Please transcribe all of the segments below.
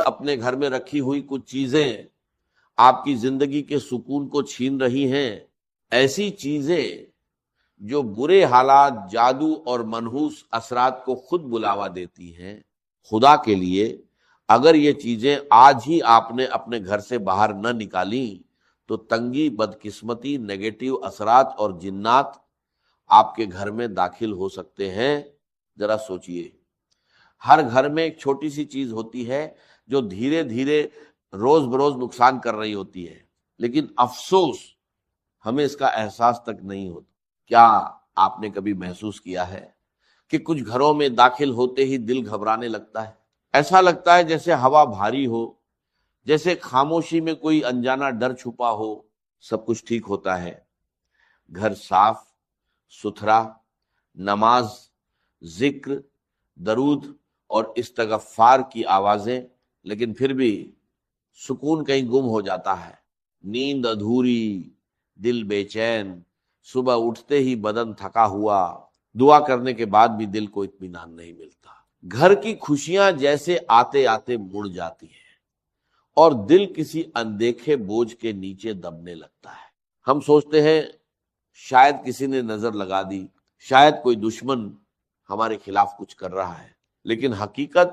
اپنے گھر میں رکھی ہوئی کچھ چیزیں آپ کی زندگی کے سکون کو چھین رہی ہیں، ایسی چیزیں جو برے حالات، جادو اور منحوس اثرات کو خود بلاوا دیتی ہیں، خدا کے لیے اگر یہ چیزیں آج ہی آپ نے اپنے گھر سے باہر نہ نکالیں تو تنگی، بدقسمتی، نیگیٹو اثرات اور جنات آپ کے گھر میں داخل ہو سکتے ہیں۔ ذرا سوچئے، ہر گھر میں ایک چھوٹی سی چیز ہوتی ہے جو دھیرے دھیرے روز بروز نقصان کر رہی ہوتی ہے، لیکن افسوس ہمیں اس کا احساس تک نہیں ہوتا۔ کیا آپ نے کبھی محسوس کیا ہے کہ کچھ گھروں میں داخل ہوتے ہی دل گھبرانے لگتا ہے؟ ایسا لگتا ہے جیسے ہوا بھاری ہو، جیسے خاموشی میں کوئی انجانا ڈر چھپا ہو۔ سب کچھ ٹھیک ہوتا ہے، گھر صاف ستھرا، نماز، ذکر، درود اور استغفار کی آوازیں، لیکن پھر بھی سکون کہیں گم ہو جاتا ہے، نیند ادھوری، دل بے چین، صبح اٹھتے ہی بدن تھکا ہوا، دعا کرنے کے بعد بھی دل کو اطمینان نہیں ملتا۔ گھر کی خوشیاں جیسے آتے آتے مڑ جاتی ہیں اور دل کسی اندیکھے بوجھ کے نیچے دبنے لگتا ہے۔ ہم سوچتے ہیں شاید کسی نے نظر لگا دی، شاید کوئی دشمن ہمارے خلاف کچھ کر رہا ہے، لیکن حقیقت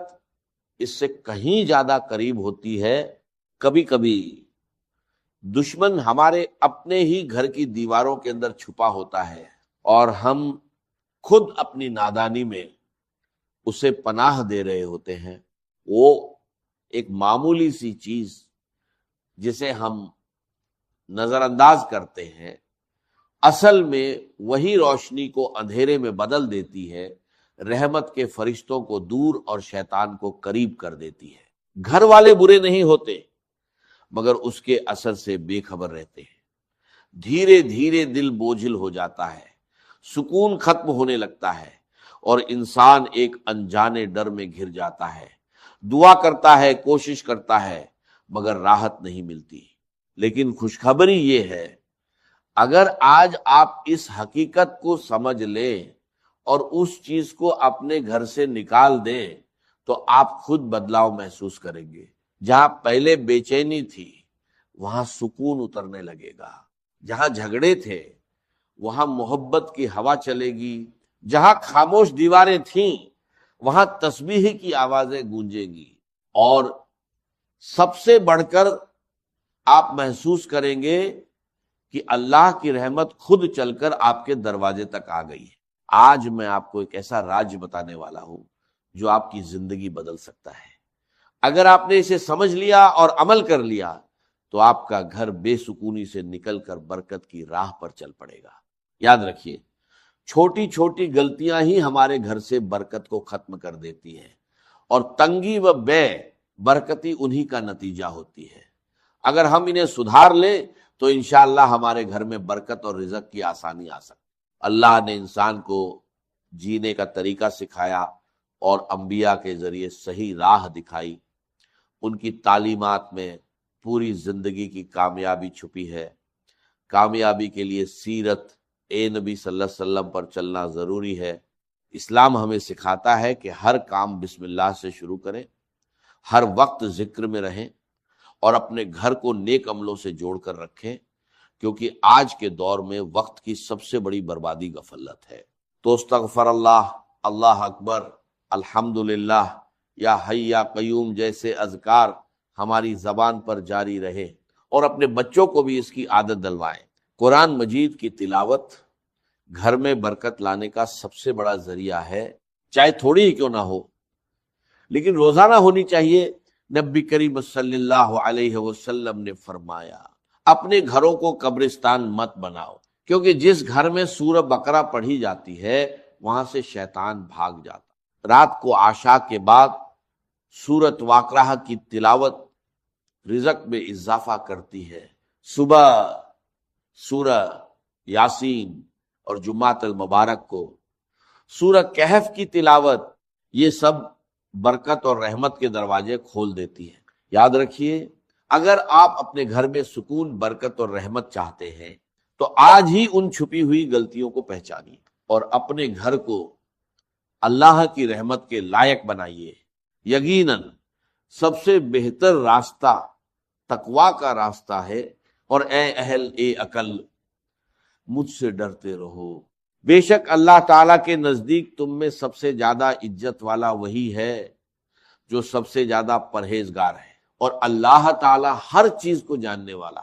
اس سے کہیں زیادہ قریب ہوتی ہے۔ کبھی کبھی دشمن ہمارے اپنے ہی گھر کی دیواروں کے اندر چھپا ہوتا ہے اور ہم خود اپنی نادانی میں اسے پناہ دے رہے ہوتے ہیں۔ وہ ایک معمولی سی چیز جسے ہم نظر انداز کرتے ہیں، اصل میں وہی روشنی کو اندھیرے میں بدل دیتی ہے، رحمت کے فرشتوں کو دور اور شیطان کو قریب کر دیتی ہے۔ گھر والے برے نہیں ہوتے، مگر اس کے اثر سے بے خبر رہتے ہیں۔ دھیرے دھیرے دل بوجھل ہو جاتا ہے، سکون ختم ہونے لگتا ہے اور انسان ایک انجانے ڈر میں گھر جاتا ہے۔ دعا کرتا ہے، کوشش کرتا ہے، مگر راحت نہیں ملتی۔ لیکن خوشخبری یہ ہے، اگر آج آپ اس حقیقت کو سمجھ لیں اور اس چیز کو اپنے گھر سے نکال دیں تو آپ خود بدلاؤ محسوس کریں گے۔ جہاں پہلے بے چینی تھی وہاں سکون اترنے لگے گا، جہاں جھگڑے تھے وہاں محبت کی ہوا چلے گی، جہاں خاموش دیواریں تھیں وہاں تسبیح کی آوازیں گونجیں گی، اور سب سے بڑھ کر آپ محسوس کریں گے کہ اللہ کی رحمت خود چل کر آپ کے دروازے تک آ گئی ہے۔ آج میں آپ کو ایک ایسا راز بتانے والا ہوں جو آپ کی زندگی بدل سکتا ہے۔ اگر آپ نے اسے سمجھ لیا اور عمل کر لیا تو آپ کا گھر بے سکونی سے نکل کر برکت کی راہ پر چل پڑے گا۔ یاد رکھیے، چھوٹی چھوٹی غلطیاں ہی ہمارے گھر سے برکت کو ختم کر دیتی ہیں، اور تنگی و بے برکتی انہی کا نتیجہ ہوتی ہے۔ اگر ہم انہیں سدھار لیں تو انشاءاللہ ہمارے گھر میں برکت اور رزق کی آسانی آ سکتی۔ اللہ نے انسان کو جینے کا طریقہ سکھایا اور انبیاء کے ذریعے صحیح راہ دکھائی۔ ان کی تعلیمات میں پوری زندگی کی کامیابی چھپی ہے۔ کامیابی کے لیے سیرت نبی صلی اللہ علیہ وسلم پر چلنا ضروری ہے۔ اسلام ہمیں سکھاتا ہے کہ ہر کام بسم اللہ سے شروع کریں، ہر وقت ذکر میں رہیں اور اپنے گھر کو نیک عملوں سے جوڑ کر رکھیں، کیونکہ آج کے دور میں وقت کی سب سے بڑی بربادی غفلت ہے۔ تو استغفر اللہ، اللہ اکبر، الحمدللہ، یا حی یا قیوم جیسے اذکار ہماری زبان پر جاری رہے، اور اپنے بچوں کو بھی اس کی عادت دلوائیں۔ قرآن مجید کی تلاوت گھر میں برکت لانے کا سب سے بڑا ذریعہ ہے، چاہے تھوڑی ہی کیوں نہ ہو، لیکن روزانہ ہونی چاہیے۔ نبی کریم صلی اللہ علیہ وسلم نے فرمایا، اپنے گھروں کو قبرستان مت بناؤ، کیونکہ جس گھر میں سورہ بقرہ پڑھی جاتی ہے وہاں سے شیطان بھاگ جاتا۔ رات کو عشاء کے بعد سورۃ واقعہ کی تلاوت رزق میں اضافہ کرتی ہے۔ صبح سورہ یاسین اور جمعۃ المبارک کو سورہ کہف کی تلاوت، یہ سب برکت اور رحمت کے دروازے کھول دیتی ہے۔ یاد رکھیے، اگر آپ اپنے گھر میں سکون، برکت اور رحمت چاہتے ہیں تو آج ہی ان چھپی ہوئی غلطیوں کو پہچانیے اور اپنے گھر کو اللہ کی رحمت کے لائق بنائیے۔ یقیناً سب سے بہتر راستہ تقوا کا راستہ ہے، اور اے اہل عقل مجھ سے ڈرتے رہو، بے شک اللہ تعالیٰ کے نزدیک تم میں سب سے زیادہ عزت والا وہی ہے جو سب سے زیادہ پرہیزگار ہے، اور اللہ تعالیٰ ہر چیز کو جاننے والا،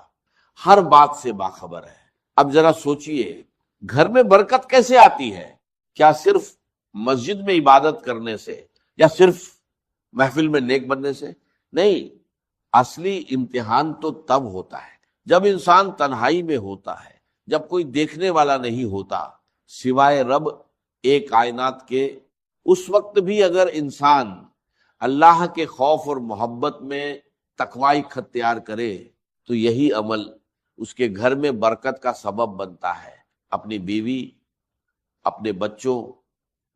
ہر بات سے باخبر ہے۔ اب ذرا سوچئے، گھر میں برکت کیسے آتی ہے؟ کیا صرف مسجد میں عبادت کرنے سے یا صرف محفل میں نیک بننے سے؟ نہیں، اصلی امتحان تو تب ہوتا ہے جب انسان تنہائی میں ہوتا ہے، جب کوئی دیکھنے والا نہیں ہوتا سوائے رب ایک کائنات کے۔ اس وقت بھی اگر انسان اللہ کے خوف اور محبت میں تقوی اختیار کرے تو یہی عمل اس کے گھر میں برکت کا سبب بنتا ہے۔ اپنی بیوی، اپنے بچوں،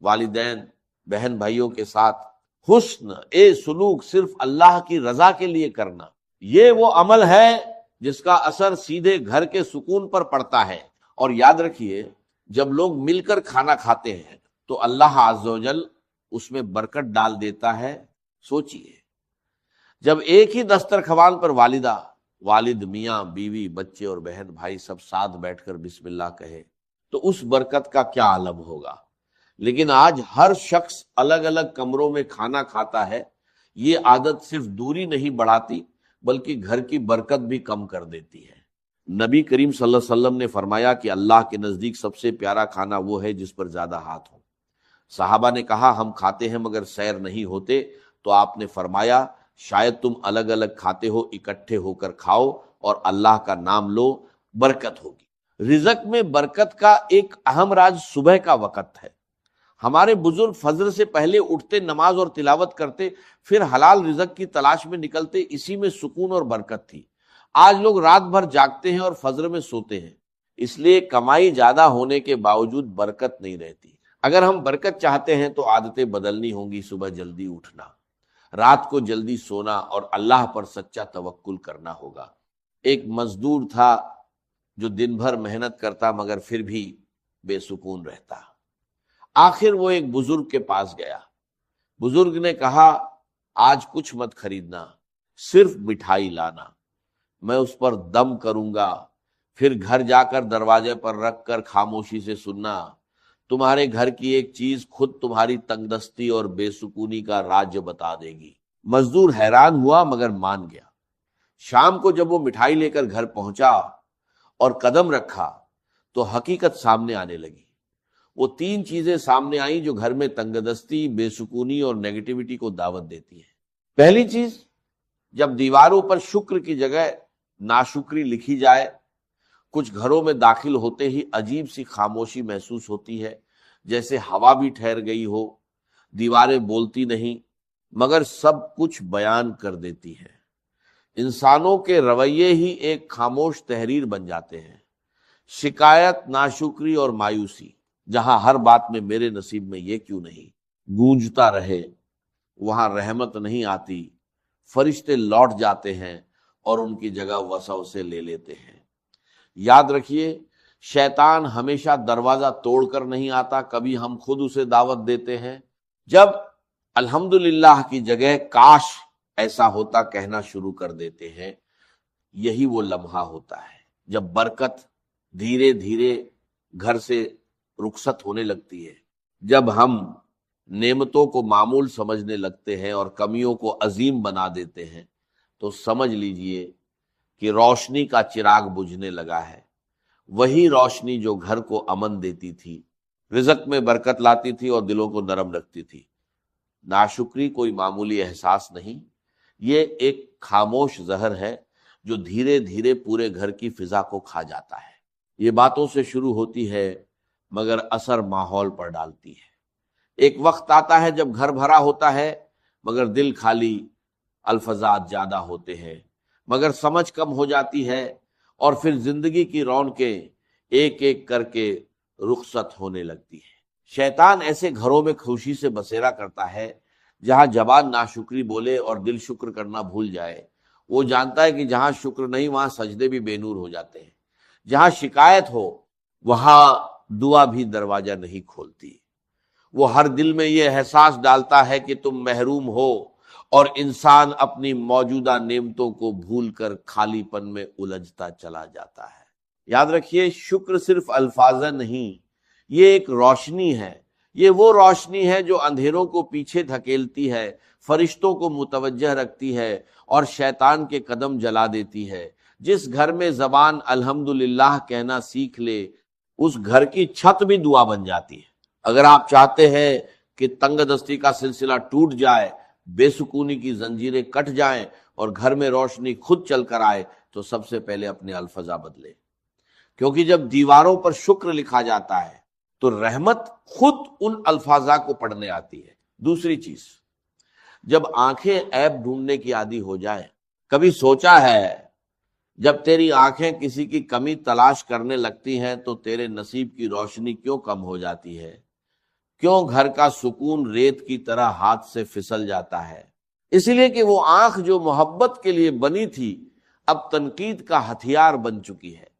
والدین، بہن بھائیوں کے ساتھ حسن سلوک صرف اللہ کی رضا کے لیے کرنا، یہ وہ عمل ہے جس کا اثر سیدھے گھر کے سکون پر پڑتا ہے۔ اور یاد رکھیے، جب لوگ مل کر کھانا کھاتے ہیں تو اللہ عز و جل اس میں برکت ڈال دیتا ہے۔ سوچئے، جب ایک ہی دسترخوان پر والدہ، والد، میاں، بیوی، بچے اور بہن بھائی سب ساتھ بیٹھ کر بسم اللہ کہے تو اس برکت کا کیا عالم ہوگا۔ لیکن آج ہر شخص الگ الگ کمروں میں کھانا کھاتا ہے۔ یہ عادت صرف دوری نہیں بڑھاتی بلکہ گھر کی برکت بھی کم کر دیتی ہے۔ نبی کریم صلی اللہ علیہ وسلم نے فرمایا کہ اللہ کے نزدیک سب سے پیارا کھانا وہ ہے جس پر زیادہ ہاتھ ہو۔ صحابہ نے کہا ہم کھاتے ہیں مگر سیر نہیں ہوتے، تو آپ نے فرمایا شاید تم الگ الگ کھاتے ہو، اکٹھے ہو کر کھاؤ اور اللہ کا نام لو، برکت ہوگی۔ رزق میں برکت کا ایک اہم راز صبح کا وقت ہے۔ ہمارے بزرگ فجر سے پہلے اٹھتے، نماز اور تلاوت کرتے، پھر حلال رزق کی تلاش میں نکلتے، اسی میں سکون اور برکت تھی۔ آج لوگ رات بھر جاگتے ہیں اور فجر میں سوتے ہیں، اس لیے کمائی زیادہ ہونے کے باوجود برکت نہیں رہتی۔ اگر ہم برکت چاہتے ہیں تو عادتیں بدلنی ہوں گی، صبح جلدی اٹھنا، رات کو جلدی سونا اور اللہ پر سچا توکل کرنا ہوگا۔ ایک مزدور تھا جو دن بھر محنت کرتا مگر پھر بھی بے سکون رہتا۔ آخر وہ ایک بزرگ کے پاس گیا۔ بزرگ نے کہا آج کچھ مت خریدنا، صرف مٹھائی لانا، میں اس پر دم کروں گا، پھر گھر جا کر دروازے پر رکھ کر خاموشی سے سننا، تمہارے گھر کی ایک چیز خود تمہاری تنگ دستی اور بے سکونی کا راز بتا دے گی۔ مزدور حیران ہوا مگر مان گیا۔ شام کو جب وہ مٹھائی لے کر گھر پہنچا اور قدم رکھا تو حقیقت سامنے آنے لگی۔ وہ 3 چیزیں سامنے آئیں جو گھر میں تنگ دستی، بے سکونی اور نیگیٹیوٹی کو دعوت دیتی ہیں۔ پہلی چیز، جب دیواروں پر شکر کی جگہ ناشکری لکھی جائے، کچھ گھروں میں داخل ہوتے ہی عجیب سی خاموشی محسوس ہوتی ہے، جیسے ہوا بھی ٹھہر گئی ہو۔ دیواریں بولتی نہیں مگر سب کچھ بیان کر دیتی ہیں۔ انسانوں کے رویے ہی ایک خاموش تحریر بن جاتے ہیں۔ شکایت، ناشکری اور مایوسی، جہاں ہر بات میں میرے نصیب میں یہ کیوں نہیں گونجتا رہے، وہاں رحمت نہیں آتی، فرشتے لوٹ جاتے ہیں اور ان کی جگہ وسوسے لے لیتے ہیں۔ یاد رکھیے، شیطان ہمیشہ دروازہ توڑ کر نہیں آتا، کبھی ہم خود اسے دعوت دیتے ہیں۔ جب الحمدللہ کی جگہ کاش ایسا ہوتا کہنا شروع کر دیتے ہیں، یہی وہ لمحہ ہوتا ہے جب برکت دھیرے دھیرے گھر سے رخصت ہونے لگتی ہے۔ جب ہم نعمتوں کو معمول سمجھنے لگتے ہیں اور کمیوں کو عظیم بنا دیتے ہیں تو سمجھ لیجئے کہ روشنی کا چراغ بجھنے لگا ہے۔ وہی روشنی جو گھر کو امن دیتی تھی، رزق میں برکت لاتی تھی اور دلوں کو نرم رکھتی تھی۔ ناشکری کوئی معمولی احساس نہیں، یہ ایک خاموش زہر ہے جو دھیرے دھیرے پورے گھر کی فضا کو کھا جاتا ہے۔ یہ باتوں سے شروع ہوتی ہے مگر اثر ماحول پر ڈالتی ہے۔ ایک وقت آتا ہے جب گھر بھرا ہوتا ہے مگر دل خالی، الفاظات زیادہ ہوتے ہیں مگر سمجھ کم ہو جاتی ہے، اور پھر زندگی کی رونقیں ایک ایک کر کے رخصت ہونے لگتی ہے۔ شیطان ایسے گھروں میں خوشی سے بسیرا کرتا ہے جہاں زبان ناشکری بولے اور دل شکر کرنا بھول جائے۔ وہ جانتا ہے کہ جہاں شکر نہیں وہاں سجدے بھی بے نور ہو جاتے ہیں، جہاں شکایت ہو وہاں دعا بھی دروازہ نہیں کھولتی۔ وہ ہر دل میں یہ احساس ڈالتا ہے کہ تم محروم ہو اور انسان اپنی موجودہ نعمتوں کو بھول کر خالی پن میں الجھتا چلا جاتا ہے۔ یاد رکھیے، شکر صرف الفاظ نہیں، یہ ایک روشنی ہے۔ یہ وہ روشنی ہے جو اندھیروں کو پیچھے دھکیلتی ہے، فرشتوں کو متوجہ رکھتی ہے اور شیطان کے قدم جلا دیتی ہے۔ جس گھر میں زبان الحمدللہ کہنا سیکھ لے، اس گھر کی چھت بھی دعا بن جاتی ہے۔ اگر آپ چاہتے ہیں کہ تنگ دستی کا سلسلہ ٹوٹ جائے، بے سکونی کی زنجیریں کٹ جائیں اور گھر میں روشنی خود چل کر آئے، تو سب سے پہلے اپنے الفاظ بدلے، کیونکہ جب دیواروں پر شکر لکھا جاتا ہے تو رحمت خود ان الفاظ کو پڑھنے آتی ہے۔ دوسری چیز، جب آنکھیں عیب ڈھونڈنے کی عادی ہو جائے، کبھی سوچا ہے جب تیری آنکھیں کسی کی کمی تلاش کرنے لگتی ہیں تو تیرے نصیب کی روشنی کیوں کم ہو جاتی ہے؟ کیوں گھر کا سکون ریت کی طرح ہاتھ سے پھسل جاتا ہے؟ اس لیے کہ وہ آنکھ جو محبت کے لیے بنی تھی اب تنقید کا ہتھیار بن چکی ہے۔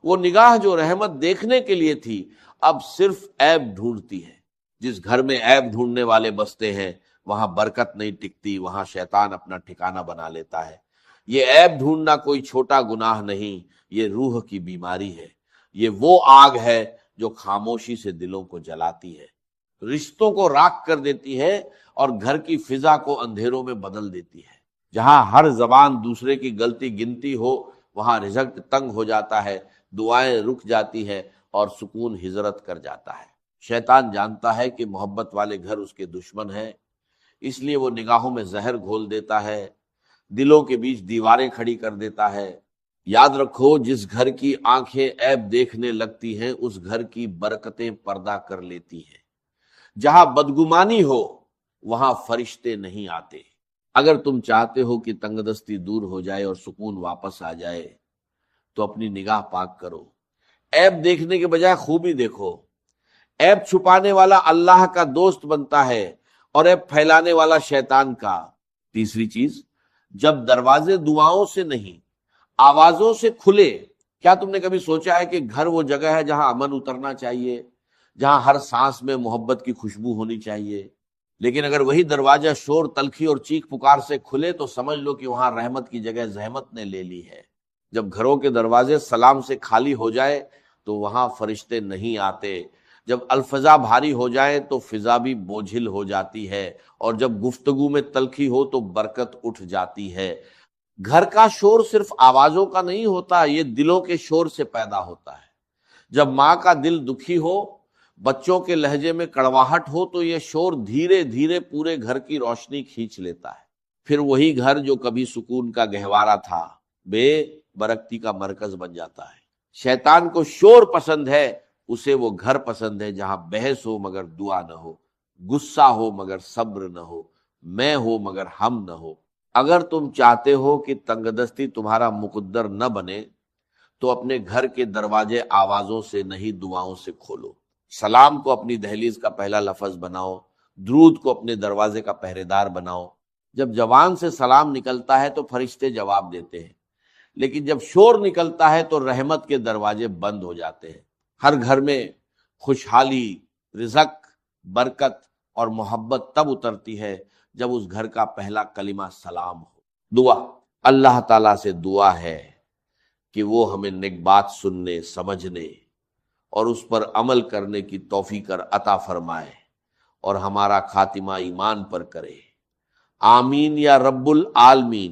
وہ نگاہ جو رحمت دیکھنے کے لیے تھی اب صرف عیب ڈھونڈتی ہے۔ جس گھر میں عیب ڈھونڈنے والے بستے ہیں وہاں برکت نہیں ٹکتی، وہاں شیطان اپنا ٹھکانہ بنا لیتا ہے۔ یہ عیب ڈھونڈنا کوئی چھوٹا گناہ نہیں، یہ روح کی بیماری ہے۔ یہ وہ آگ ہے جو خاموشی سے دلوں کو جلاتی ہے، رشتوں کو راکھ کر دیتی ہے اور گھر کی فضا کو اندھیروں میں بدل دیتی ہے۔ جہاں ہر زبان دوسرے کی غلطی گنتی ہو وہاں رزق تنگ ہو جاتا ہے، دعائیں رک جاتی ہے اور سکون ہجرت کر جاتا ہے۔ شیطان جانتا ہے کہ محبت والے گھر اس کے دشمن ہیں، اس لیے وہ نگاہوں میں زہر گھول دیتا ہے، دلوں کے بیچ دیواریں کھڑی کر دیتا ہے۔ یاد رکھو، جس گھر کی آنکھیں عیب دیکھنے لگتی ہیں اس گھر کی برکتیں پردہ کر لیتی ہیں۔ جہاں بدگمانی ہو وہاں فرشتے نہیں آتے۔ اگر تم چاہتے ہو کہ تنگ دستی دور ہو جائے اور سکون واپس آ جائے تو اپنی نگاہ پاک کرو، عیب دیکھنے کے بجائے خوبی دیکھو۔ عیب چھپانے والا اللہ کا دوست بنتا ہے اور عیب پھیلانے والا شیطان کا۔ تیسری چیز، جب دروازے دعاؤں سے نہیں آوازوں سے کھلے، کیا تم نے کبھی سوچا ہے کہ گھر وہ جگہ ہے جہاں امن اترنا چاہیے، جہاں ہر سانس میں محبت کی خوشبو ہونی چاہیے؟ لیکن اگر وہی دروازہ شور، تلخی اور چیخ پکار سے کھلے تو سمجھ لو کہ وہاں رحمت کی جگہ زحمت نے لے لی ہے۔ جب گھروں کے دروازے سلام سے خالی ہو جائے تو وہاں فرشتے نہیں آتے۔ جب الفضا بھاری ہو جائے تو فضا بھی بوجھل ہو جاتی ہے، اور جب گفتگو میں تلخی ہو تو برکت اٹھ جاتی ہے۔ گھر کا شور صرف آوازوں کا نہیں ہوتا، یہ دلوں کے شور سے پیدا ہوتا ہے۔ جب ماں کا دل دکھی ہو، بچوں کے لہجے میں کڑواہٹ ہو تو یہ شور دھیرے دھیرے پورے گھر کی روشنی کھینچ لیتا ہے۔ پھر وہی گھر جو کبھی سکون کا گہوارہ تھا بے برکتی کا مرکز بن جاتا ہے۔ شیطان کو شور پسند ہے، اسے وہ گھر پسند ہے جہاں بحث ہو مگر دعا نہ ہو، غصہ ہو مگر صبر نہ ہو، میں ہو مگر ہم نہ ہو۔ اگر تم چاہتے ہو کہ تنگ دستی تمہارا مقدر نہ بنے تو اپنے گھر کے دروازے آوازوں سے نہیں دعاؤں سے کھولو۔ سلام کو اپنی دہلیز کا پہلا لفظ بناؤ، درود کو اپنے دروازے کا پہرے دار بناؤ۔ جب زبان سے سلام نکلتا ہے تو فرشتے جواب دیتے ہیں، لیکن جب شور نکلتا ہے تو رحمت کے دروازے بند ہو جاتے ہیں۔ ہر گھر میں خوشحالی، رزق، برکت اور محبت تب اترتی ہے جب اس گھر کا پہلا کلمہ سلام ہو۔ دعا، اللہ تعالیٰ سے دعا ہے کہ وہ ہمیں نیک بات سننے، سمجھنے اور اس پر عمل کرنے کی توفیق عطا فرمائے اور ہمارا خاتمہ ایمان پر کرے۔ آمین یا رب العالمین۔